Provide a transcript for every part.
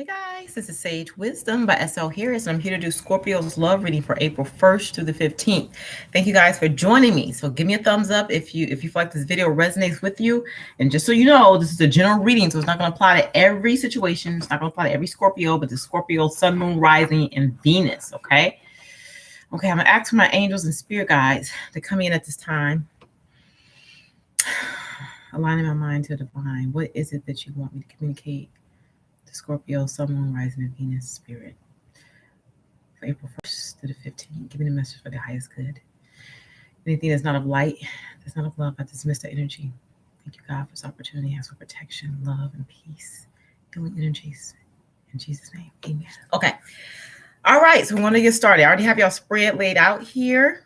Hey guys, this is Sage Wisdom by SL Harris, and I'm here to do Scorpio's love reading for April 1st through the 15th. Thank you guys for joining me. So give me a thumbs up if you feel like this video resonates with you. And just so you know, this is a general reading, so it's not going to apply to every situation. It's not going to apply to every Scorpio, but the Scorpio, Sun, Moon, Rising, and Venus. Okay. Okay, I'm going to ask for my angels and spirit guides to come in at this time. Aligning my mind to the divine. What is it that you want me to communicate? Scorpio, Sun, Moon, Rising, and Venus spirit for April 1st to the 15th. Give me the message for the highest good. Anything that's not of light, that's not of love, I dismiss that energy. Thank you, God, for this opportunity. I ask for protection, love, and peace. Healing energies. In Jesus' name, amen. Okay. All right, so we want to get started. I already have y'all spread laid out here.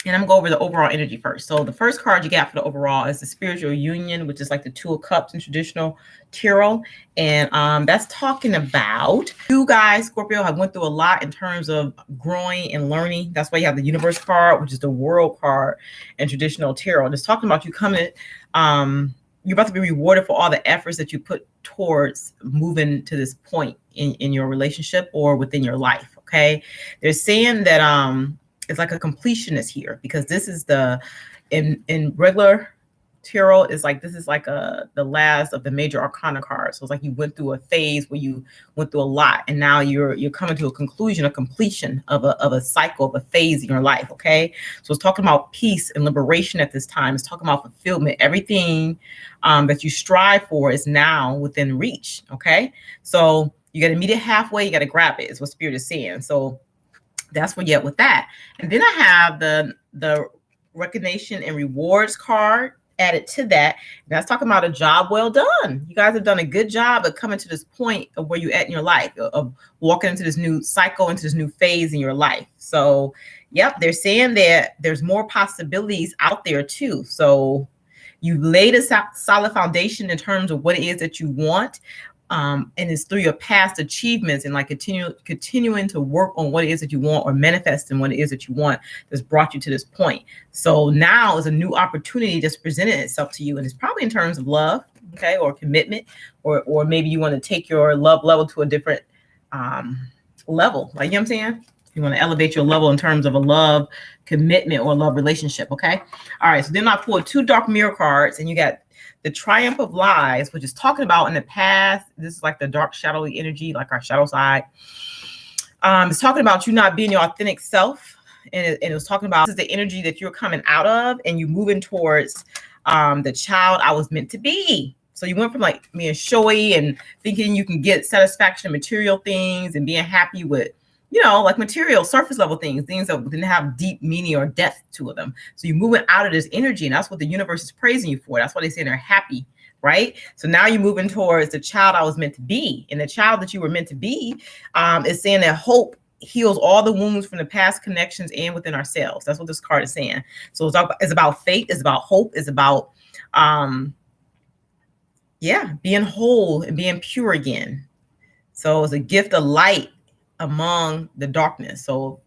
And I'm going to go over the overall energy first. So the first card you got for the overall is the spiritual union, which is like the Two of Cups in traditional tarot. And that's talking about you guys, Scorpio, have went through a lot in terms of growing and learning. That's why you have the universe card, which is the world card in traditional tarot. And it's talking about you coming, you're about to be rewarded for all the efforts that you put towards moving to this point in your relationship or within your life. Okay. They're saying that, it's like a completionist here, because this is the in regular tarot is like this is like the last of the major arcana cards. So it's like you went through a phase where you went through a lot, and now you're coming to a conclusion, a completion of a cycle, of a phase in your life. Okay, so it's talking about peace and liberation at this time. It's talking about fulfillment. Everything that you strive for is now within reach. Okay, so you got to meet it halfway. You got to grab it. Is what Spirit is saying. So that's where you get with that. And then I have the recognition and rewards card added to that. And that's talking about a job well done. You guys have done a good job of coming to this point of where you're at in your life, of walking into this new cycle, into this new phase in your life. So, yep, they're saying that there's more possibilities out there too. So you've laid a solid foundation in terms of what it is that you want. And it's through your past achievements and like continuing to work on what it is that you want, or manifesting what it is that you want, that's brought you to this point. So now is a new opportunity that's presented itself to you, and it's probably in terms of love, okay, or commitment, or maybe you want to take your love level to a different level. Like, you know what I'm saying? You want to elevate your level in terms of a love commitment or love relationship. Okay. All right. So then I pulled two dark mirror cards, and you got the triumph of lies, which is talking about in the past. This is like the dark shadowy energy, like our shadow side. It's talking about you not being your authentic self. And it was talking about this is the energy that you're coming out of, and you moving towards the child I was meant to be. So you went from like being showy and thinking you can get satisfaction in material things and being happy with, you know, like material, surface level things that didn't have deep meaning or depth to them. So you're moving out of this energy, and that's what the universe is praising you for. That's why they say they're happy, right? So now you're moving towards the child I was meant to be. And the child that you were meant to be is saying that hope heals all the wounds from the past connections and within ourselves. That's what this card is saying. So it's about faith, it's about hope, it's about, being whole and being pure again. So it's a gift of light among the darkness. So,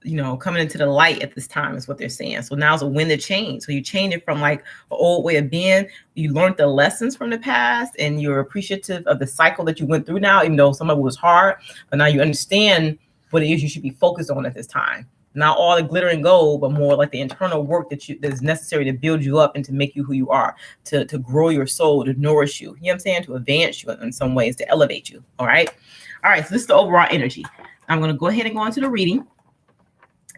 you know, coming into the light at this time is what they're saying. So now is a win to change. So you change it from like an old way of being. You learned the lessons from the past, and you're appreciative of the cycle that you went through now, even though some of it was hard. But now you understand what it is you should be focused on at this time. Not all the glitter and gold, but more like the internal work that is necessary to build you up and to make you who you are, to grow your soul, to nourish you. You know what I'm saying? To advance you in some ways, to elevate you. All right. All right, so this is the overall energy. I'm going to go ahead and go into the reading.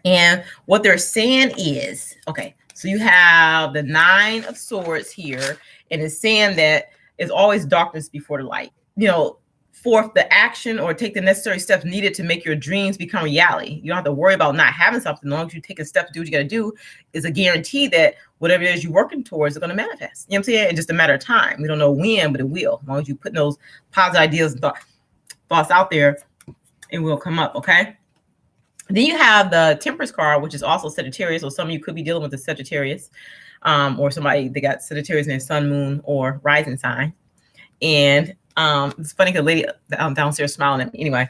And what they're saying is, okay, so you have the 9 of Swords here, and it's saying that it's always darkness before the light. You know, forth the action or take the necessary steps needed to make your dreams become reality. You don't have to worry about not having something. As long as you take a step to do what you got to do, is a guarantee that whatever it is you're working towards is going to manifest. You know what I'm saying? It's just a matter of time. We don't know when, but it will. As long as you put those positive ideas and thoughts out there, it will come up. Okay. Then you have the Temperance card, which is also Sagittarius. So some of you could be dealing with the Sagittarius, or somebody that got Sagittarius in their sun, moon, or rising sign. And it's funny because the lady downstairs smiling at me. Anyway,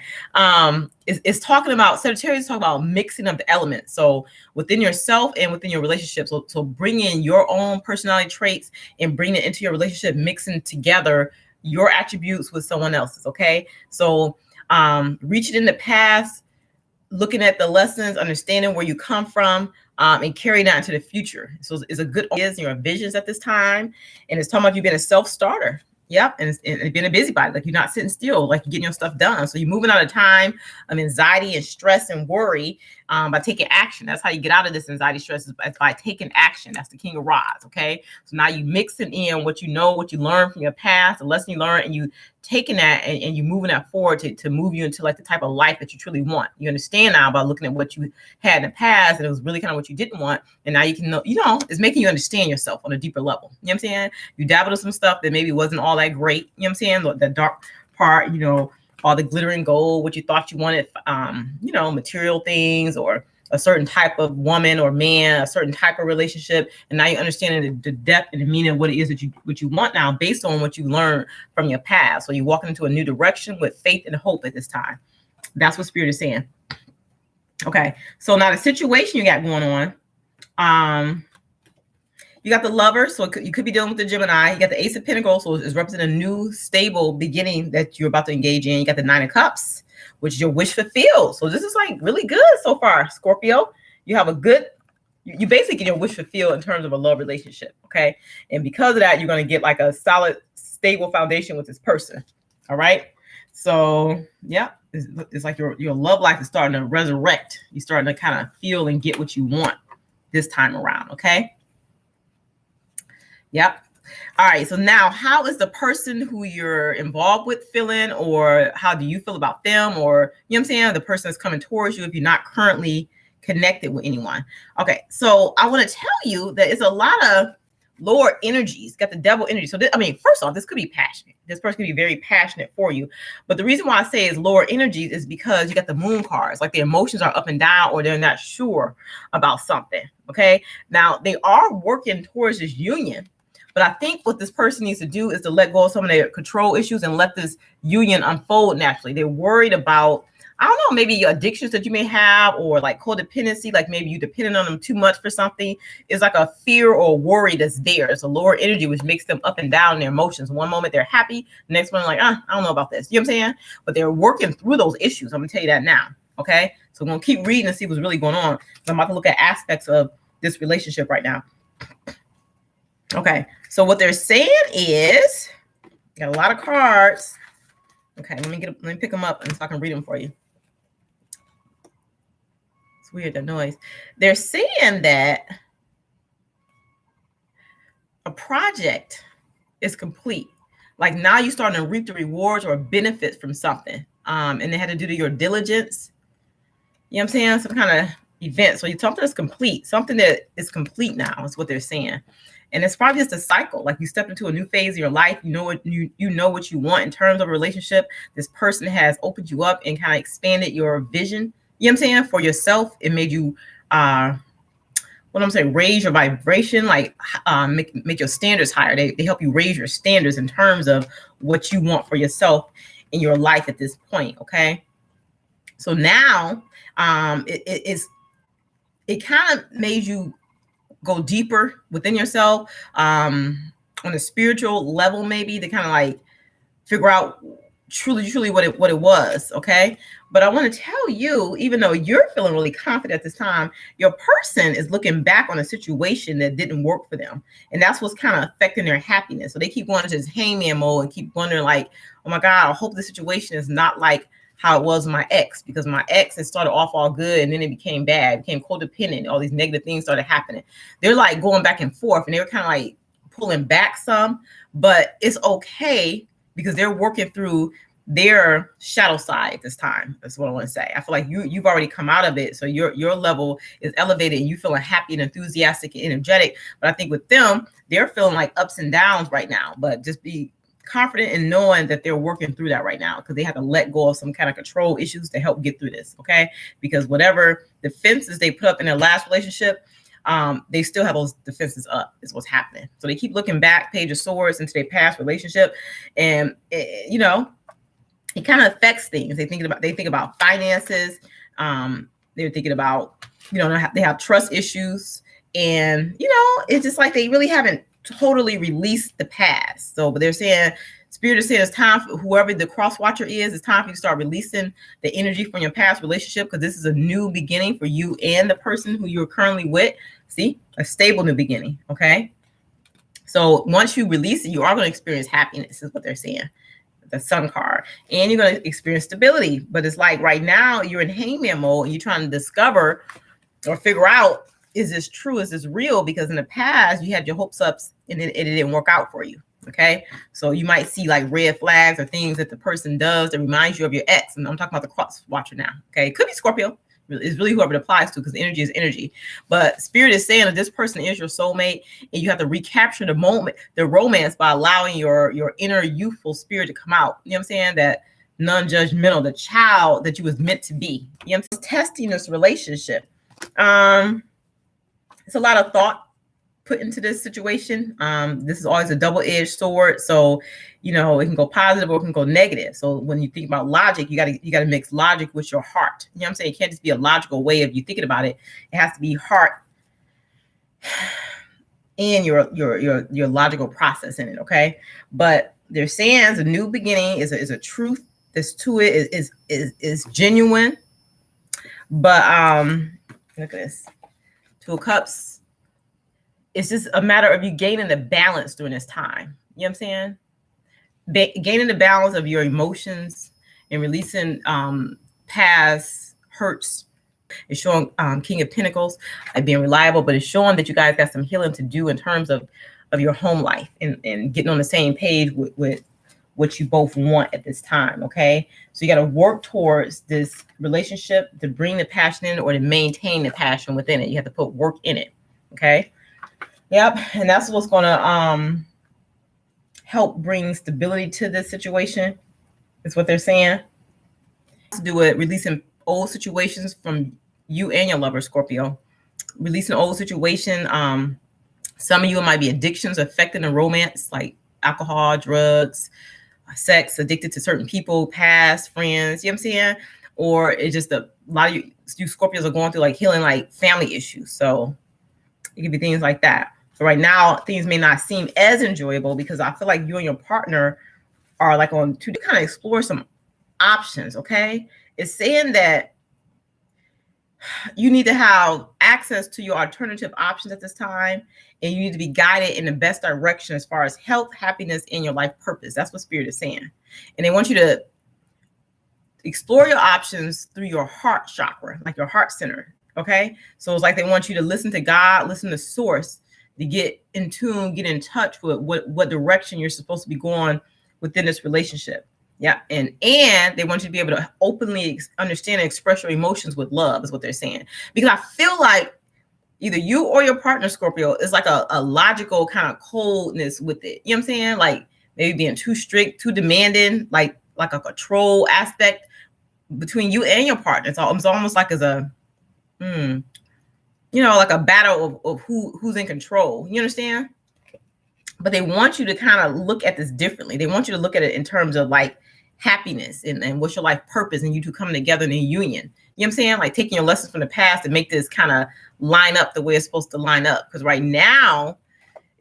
it's talking about Sagittarius, talking about mixing of the elements. So within yourself and within your relationship. So bring in your own personality traits and bring it into your relationship, mixing together your attributes with someone else's. Okay. So reaching in the past, looking at the lessons, understanding where you come from, and carrying that into the future. So it's a good ideas and your visions at this time. And it's talking about you being a self-starter. Yep. And being a busybody, like you're not sitting still, like you're getting your stuff done. So you're moving out of time of anxiety and stress and worry by taking action. That's how you get out of this anxiety, stress, is by taking action. That's the King of Rods. Okay. So now you mixing in what you know, what you learned from your past, the lesson you learned, and you taking that and you moving that forward to move you into like the type of life that you truly want. You understand now by looking at what you had in the past, and it was really kind of what you didn't want. And now you can know, it's making you understand yourself on a deeper level. You know what I'm saying? You dabbled in some stuff that maybe wasn't all that great. You know what I'm saying? The dark part, all the glittering gold, what you thought you wanted, material things, or a certain type of woman or man, a certain type of relationship. And now you're understanding the depth and the meaning of what it is that you want now based on what you learned from your past. So you're walking into a new direction with faith and hope at this time. That's what Spirit is saying. Okay. So now the situation you got going on, you got the Lover. So you could be dealing with the Gemini. You got the Ace of Pentacles. So it's representing a new stable beginning that you're about to engage in. You got the Nine of Cups, which is your wish fulfilled. So this is like really good so far, Scorpio. You have you basically get your wish fulfilled in terms of a love relationship. Okay. And because of that, you're going to get like a solid, stable foundation with this person. All right. So yeah, it's like your love life is starting to resurrect. You're starting to kind of feel and get what you want this time around. Okay. Yep. All right. So now, how is the person who you're involved with feeling, or how do you feel about them, or, you know what I'm saying, the person that's coming towards you if you're not currently connected with anyone? Okay. So I want to tell you that it's a lot of lower energies, got the Devil energy. So first off, this could be passionate. This person could be very passionate for you. But the reason why I say it's lower energies is because you got the Moon cards, like the emotions are up and down, or they're not sure about something. Okay. Now they are working towards this union. But I think what this person needs to do is to let go of some of their control issues and let this union unfold naturally. They're worried about, I don't know, maybe addictions that you may have, or like codependency, like maybe you depending on them too much for something. It's like a fear or worry that's there. It's a lower energy, which makes them up and down in their emotions. One moment they're happy, the next one like, I don't know about this. You know what I'm saying? But they're working through those issues. I'm gonna tell you that now. Okay. So I'm gonna keep reading and see what's really going on. So I'm about to look at aspects of this relationship right now. Okay, so what they're saying is, got a lot of cards. Okay, let me pick them up and so I can read them for you. It's weird, the noise. They're saying that a project is complete. Like now you're starting to reap the rewards or benefits from something. And they had to do to your diligence. You know what I'm saying? Some kind of event. So something is complete. Something that is complete now is what they're saying. And it's probably just a cycle. Like you stepped into a new phase of your life. You know what you want in terms of a relationship. This person has opened you up and kind of expanded your vision. You know what I'm saying? For yourself. It made you raise your vibration, like make your standards higher. They help you raise your standards in terms of what you want for yourself in your life at this point. Okay. So now it kind of made you go deeper within yourself on a spiritual level, maybe to kind of like figure out truly what it was. Okay. But I want to tell you, even though you're feeling really confident at this time, your person is looking back on a situation that didn't work for them. And that's what's kind of affecting their happiness. So they keep going into this hangman mode and keep wondering like, oh my God, I hope the situation is not like how it was my ex, because my ex had started off all good and then it became bad, became codependent. All these negative things started happening. They're like going back and forth and they were kind of like pulling back some, but it's okay because they're working through their shadow side at this time. That's what I want to say. I feel like you've already come out of it. So your level is elevated and you feeling happy and enthusiastic and energetic. But I think with them, they're feeling like ups and downs right now, but just be confident in knowing that they're working through that right now because they have to let go of some kind of control issues to help get through this. Okay. Because whatever defenses they put up in their last relationship, they still have those defenses up is what's happening. So they keep looking back, Page of Swords, into their past relationship. And, it kind of affects things. They think about finances. They're thinking about, they have trust issues. And, it's just like they really haven't totally release the past. So, but they're saying, Spirit is saying it's time for whoever the cross watcher is, it's time for you to start releasing the energy from your past relationship, because this is a new beginning for you and the person who you're currently with. See, a stable new beginning. Okay. So once you release it, you are going to experience happiness, is what they're saying. The Sun card, and you're going to experience stability. But it's like right now you're in hangman mode and you're trying to discover or figure out, is this true? Is this real? Because in the past you had your hopes up and it didn't work out for you. Okay. So you might see like red flags or things that the person does that reminds you of your ex. And I'm talking about the cross watcher now. Okay. It could be Scorpio. It's really whoever it applies to, because energy is energy. But Spirit is saying that this person is your soulmate, and you have to recapture the moment, the romance, by allowing your inner youthful spirit to come out. You know what I'm saying? That non-judgmental, the child that you was meant to be. You know what I'm saying? Testing this relationship. It's a lot of thought put into this situation. This is always a double-edged sword. So, you know, it can go positive or it can go negative. So when you think about logic, you gotta mix logic with your heart. You know what I'm saying? It can't just be a logical way of you thinking about it. It has to be heart and your logical process in it. Okay. But they're saying the new beginning is a truth. This to it is genuine. But look at this. Two of Cups. It's just a matter of you gaining the balance during this time. You know what I'm saying? Gaining the balance of your emotions and releasing past hurts. It's showing King of Pentacles, like being reliable, but it's showing that you guys got some healing to do in terms of your home life and getting on the same page with what you both want at this time. Okay. So you got to work towards this relationship to bring the passion in or to maintain the passion within it. You have to put work in it. Okay. Yep. And that's what's going to help bring stability to this situation, is what they're saying. To do it, releasing old situations from you and your lover, Scorpio. Releasing old situation. Some of you, it might be addictions affecting the romance, like alcohol, drugs, sex, addicted to certain people, past friends, you know what I'm saying? Or it's just a lot of you Scorpios are going through like healing, like family issues. So it could be things like that. So right now, things may not seem as enjoyable because I feel like you and your partner are like on to kind of explore some options. Okay. It's saying that you need to have access to your alternative options at this time, and you need to be guided in the best direction as far as health, happiness, and your life purpose. That's what Spirit is saying. And they want you to explore your options through your heart chakra, like your heart center. Okay. So it's like they want you to listen to God, listen to Source, to get in tune, get in touch with what direction you're supposed to be going within this relationship. Yeah. And they want you to be able to openly understand and express your emotions with love, is what they're saying. Because I feel like either you or your partner, Scorpio, is like a logical kind of coldness with it. You know what I'm saying? Like maybe being too strict, too demanding, like a control aspect between you and your partner. It's almost like as a, like a battle of who's in control. You understand? But they want you to kind of look at this differently. They want you to look at it in terms of like happiness and what's your life purpose, and you two coming together in a union. You know what I'm saying? Like taking your lessons from the past and make this kind of line up the way it's supposed to line up. Because right now,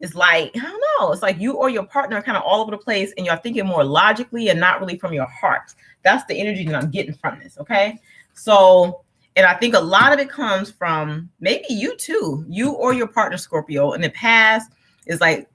it's like, I don't know, it's like you or your partner are kind of all over the place and you're thinking more logically and not really from your heart. That's the energy that I'm getting from this. Okay. So, and I think a lot of it comes from maybe you too, you or your partner, Scorpio, in the past is like,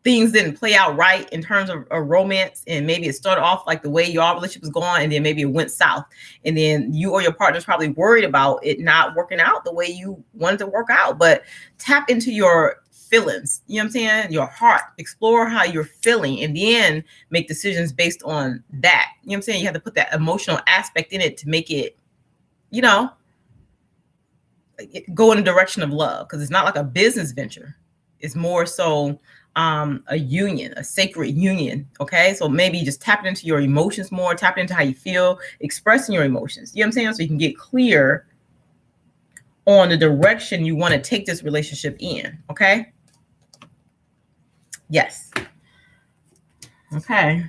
things didn't play out right in terms of a romance, and maybe it started off like the way your relationship was going, and then maybe it went south, and then you or your partner's probably worried about it not working out the way you wanted to work out. But tap into your feelings, you know what I'm saying? Your heart, explore how you're feeling, and then make decisions based on that. You know what I'm saying? You have to put that emotional aspect in it to make it, go in the direction of love, because it's not like a business venture. It's more so a union, a sacred union. Okay. So maybe just tapping into your emotions more, tapping into how you feel, expressing your emotions. You know what I'm saying? So you can get clear on the direction you want to take this relationship in. Okay. Yes. Okay.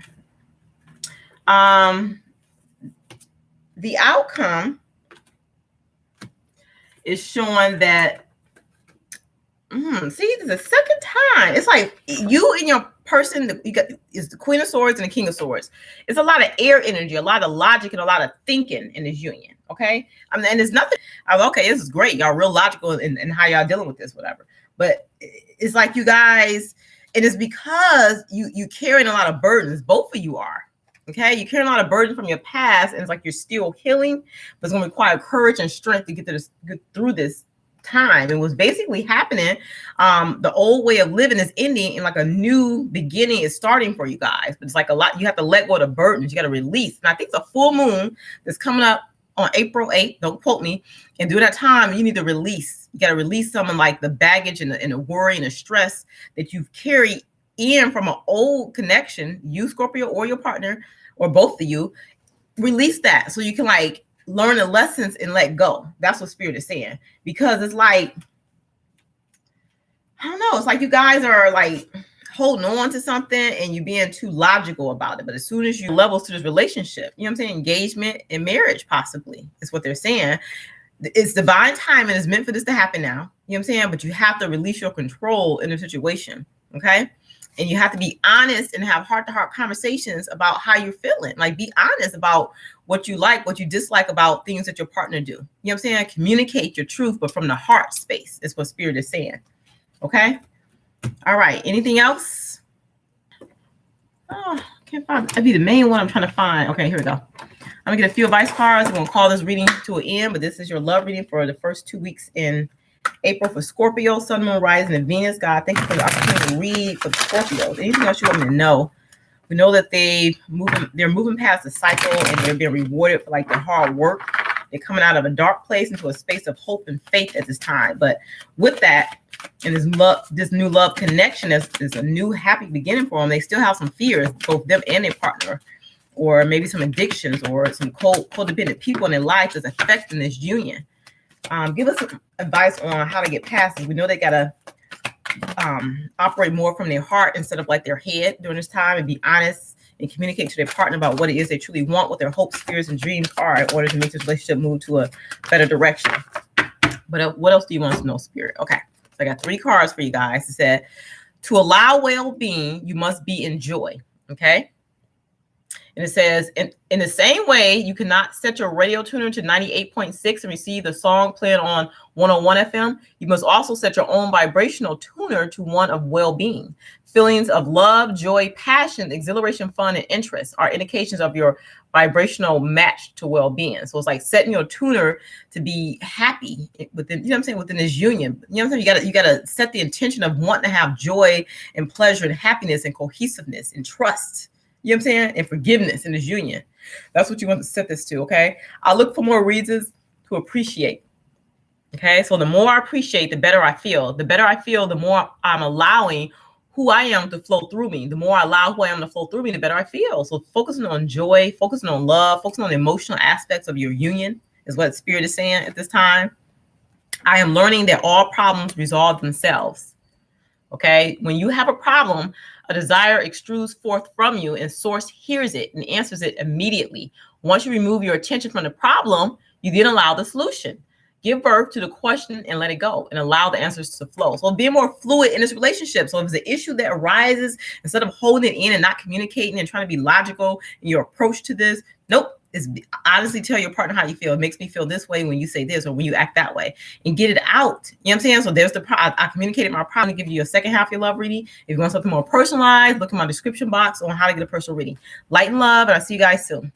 The outcome is showing that See, this is the second time. It's like you and your person, you got is the Queen of Swords and the King of Swords. It's a lot of air energy, a lot of logic, and a lot of thinking in this union. Okay. And there's nothing. Okay, this is great. Y'all real logical in how y'all dealing with this, whatever. But it's like you guys, and it's because you carrying a lot of burdens. Both of you are. Okay, you carry a lot of burden from your past, and it's like you're still healing, but it's going to require courage and strength to get through this time. And what's basically happening, the old way of living is ending, and like a new beginning is starting for you guys. But it's like a lot. You have to let go of the burdens. You got to release. And I think the full moon that's coming up on April 8th. Don't quote me. And during that time, you need to release. You got to release some of like the baggage and the worry and the stress that you've carried in from an old connection, you Scorpio or your partner or both of you. Release that so you can like learn the lessons and let go. That's what Spirit is saying, because it's like, I don't know, it's like you guys are like holding on to something and you being too logical about it. But as soon as you levels to this relationship, you know what I'm saying, engagement and marriage possibly is what they're saying. It's divine time and it's meant for this to happen now. You know what I'm saying? But you have to release your control in the situation. Okay. And you have to be honest and have heart-to-heart conversations about how you're feeling. Like, be honest about what you like, what you dislike about things that your partner do. You know what I'm saying? Communicate your truth, but from the heart space is what Spirit is saying. Okay? All right. Anything else? Oh, can't find. That'd be the main one I'm trying to find. Okay, here we go. I'm going to get a few advice cards. I'm going to call this reading to an end, but this is your love reading for the first 2 weeks in April for Scorpio, Sun, Moon, Rising, and Venus. God, thank you for the opportunity to read for the Scorpios. Anything else you want me to know? We know that they're moving past the cycle and they're being rewarded for like their hard work. They're coming out of a dark place into a space of hope and faith at this time. But with that, and this new love connection is a new happy beginning for them. They still have some fears, both them and their partner, or maybe some addictions or some codependent people in their life that's affecting this union. Give us some advice on how to get past it. We know they got to operate more from their heart instead of like their head during this time, and be honest and communicate to their partner about what it is they truly want, what their hopes, fears, and dreams are in order to make this relationship move to a better direction. But what else do you want to know, Spirit? Okay, so I got 3 cards for you guys. It said, to allow well-being, you must be in joy. Okay. And it says, in the same way, you cannot set your radio tuner to 98.6 and receive the song playing on 101 FM. You must also set your own vibrational tuner to one of well-being. Feelings of love, joy, passion, exhilaration, fun, and interest are indications of your vibrational match to well-being. So it's like setting your tuner to be happy within, you know what I'm saying, within this union. You know what I'm saying? You gotta set the intention of wanting to have joy and pleasure and happiness and cohesiveness and trust. You know what I'm saying? And forgiveness in this union. That's what you want to set this to, okay? I'll look for more reasons to appreciate. Okay, so the more I appreciate, the better I feel. The better I feel, the more I'm allowing who I am to flow through me. The more I allow who I am to flow through me, the better I feel. So focusing on joy, focusing on love, focusing on the emotional aspects of your union is what Spirit is saying at this time. I am learning that all problems resolve themselves. Okay, when you have a problem, a desire extrudes forth from you and source hears it and answers it immediately. Once you remove your attention from the problem, you then allow the solution. Give birth to the question and let it go and allow the answers to flow. So being more fluid in this relationship. So if it's an issue that arises, instead of holding it in and not communicating and trying to be logical in your approach to this, nope. Is honestly tell your partner how you feel. It makes me feel this way when you say this or when you act that way, and get it out. You know what I'm saying? So there's I communicated my problem to give you a second half of your love reading. If you want something more personalized, look in my description box on how to get a personal reading. Light and love, and I'll see you guys soon.